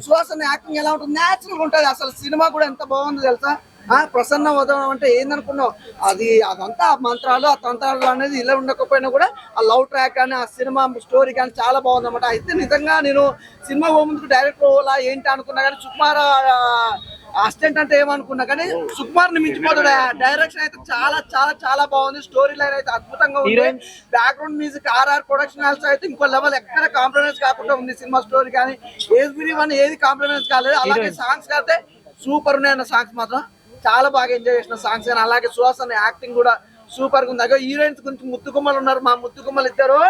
సుహాసన acting ఎలా ఉంటుంది, natural ఉంటుంది. అసలు సినిమా కూడా ఎంత బాగుంది తెలుసా. ప్రసన్న వదనం అంటే ఏందనుకున్నావు, అదంతా ఆ మంత్రాలు ఆ తంత్రాలు అనేది ఇలా ఉండకపోయినా కూడా ఆ లవ్ ట్రాక్ కానీ ఆ సినిమా స్టోరీ కానీ చాలా బాగుంది అనమాట. అయితే నిజంగా నేను సినిమా ముందుకు డైరెక్ట్ పోవాలా ఏంటి అనుకున్నా కానీ సుకుమార్ అసిస్టెంట్ అంటే ఏమనుకున్నా కానీ సుకుమార్ ని మించిపోతాడు. డైరెక్షన్ అయితే చాలా చాలా చాలా బాగుంది. స్టోరీ లైన్ అయితే అద్భుతంగా ఉంది. Background music RR production house అయితే ఇంకో లెవెల్, ఎక్కడ కాంప్రమైజ్ కాకుండా ఉంది. సినిమా స్టోరీ కానీ ఏది కాంప్రమైజ్ కాలేదు. అలాగే సాంగ్స్ అయితే సూపర్ ఉన్నాయి. సాంగ్స్ మాత్రం చాలా బాగా ఎంజాయ్ చేసిన సాంగ్స్ కానీ అలాగే సుహాసన్ యాక్టింగ్ కూడా సూపర్ గా ఉంది. అదే హీరోయిన్స్ గురించి ముత్తుకుమ్మలు ఉన్నారు. మా ముత్తుకుమ్మలు ఇద్దరు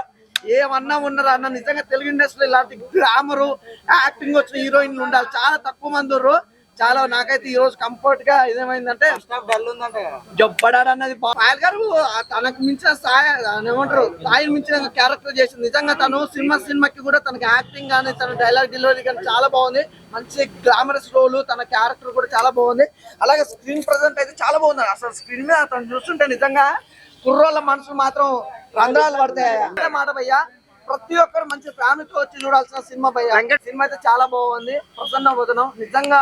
ఏమన్నా ఉన్నారు అన్న. నిజంగా తెలుగు ఇండస్ట్రీలో ఇలాంటి గ్లామరు యాక్టింగ్ వచ్చిన హీరోయిన్లు ఉండాలి. చాలా తక్కువ మంది ఉన్నారు. చాలా నాకైతే ఈ రోజు కంఫర్ట్ గా ఇదేమైందంటే జబ్బడాడు అన్నది పాయల్ గారు తనకు మించిన ఏమంటారు స్థాయిని మించిన క్యారెక్టర్ చేసింది. నిజంగా తను సినిమాకి కూడా తనకి యాక్టింగ్ కానీ తన డైలాగ్ డెలివరీ కానీ చాలా బాగుంది. మంచి గ్లామరస్ రోల్, తన క్యారెక్టర్ కూడా చాలా బాగుంది. అలాగే స్క్రీన్ ప్రెజెంట్ అయితే చాలా బాగుంది. అసలు స్క్రీన్ మీద తను చూస్తుంటే నిజంగా కుర్రోళ్ళ మనసులు మాత్రం రంధ్రాలు పడతాయి మాట భయ్యా. ప్రతి ఒక్కరు మంచి ఫ్యామిలీతో వచ్చి చూడాల్సిన సినిమా భయ్యా. సినిమా అయితే చాలా బాగుంది. ప్రసన్న వదనం నిజంగా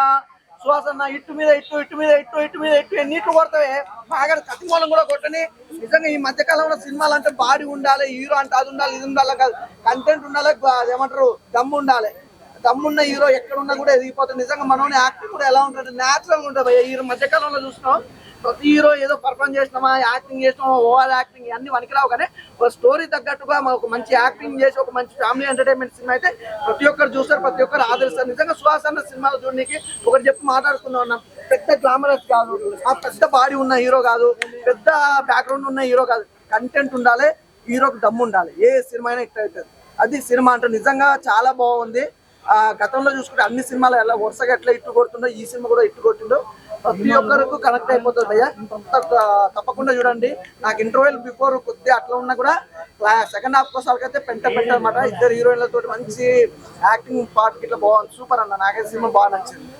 సుహాసన్న ఇట్టు మీద ఇట్టు ఎన్నిట్లు కొడతావే బాగా కతిమూలం కూడా కొట్టని. నిజంగా ఈ మధ్య కాలంలో సినిమాలు అంటే బాడీ ఉండాలి, హీరో అంటే అది ఉండాలి ఇది ఉండాలి కాదు, కంటెంట్ ఉండాలి, ఏమంటారు దమ్ము ఉండాలి. దమ్మున్న హీరో ఎక్కడున్నా కూడా ఎదిగిపోతుంది. నిజంగా మనోని యాక్టింగ్ కూడా ఎలా ఉంటుంది, న్యాచురల్ గా ఉంటుంది. ఈ మధ్యకాలంలో చూస్తున్నాం ప్రతి హీరో ఏదో పర్ఫార్మ్ చేసినామా, యాక్టింగ్ చేసినామా, ఓవర్ యాక్టింగ్ అన్ని వనికిరావు. కానీ ఒక స్టోరీ తగ్గట్టుగా ఒక మంచి యాక్టింగ్ చేసి ఒక మంచి ఫ్యామిలీ ఎంటర్టైన్మెంట్ సినిమా అయితే ప్రతి ఒక్కరు చూస్తారు, ప్రతి ఒక్కరు ఆదరిస్తారు. నిజంగా సుహాసన్న సినిమాలు చూడడానికి ఒకటి చెప్పి మాట్లాడుకుందాం. పెద్ద గ్లామరస్ కాదు, ఆ పెద్ద బాడీ ఉన్న హీరో కాదు, పెద్ద బ్యాక్గ్రౌండ్ ఉన్న హీరో కాదు. కంటెంట్ ఉండాలి, హీరోకి దమ్ము ఉండాలి. ఏ సినిమా అయినా హిట్ అవుతుంది. అది సినిమా అంటే నిజంగా చాలా బాగుంది. గతంలో చూసుకుంటే అన్ని సినిమాలు ఎలా వరుసగా ఎట్లా ఇట్టు కొడుతుండో ఈ సినిమా కూడా ఇట్టు కొట్టిండో ప్రతి ఒక్కరికి కనెక్ట్ అయిపోతుంది భయ్యా. తప్పకుండా చూడండి. నాకు ఇంటర్వెల్ బిఫోర్ కొద్దిగా అట్లా ఉన్నా కూడా సెకండ్ హాఫ్ కోసాలకి అయితే పెంట అనమాట. ఇద్దరు హీరోయిన్లతో మంచి యాక్టింగ్ పార్ట్ ఇట్లా బాగుంది. సూపర్ అన్న. నాకైతే సినిమా బాగా నచ్చింది.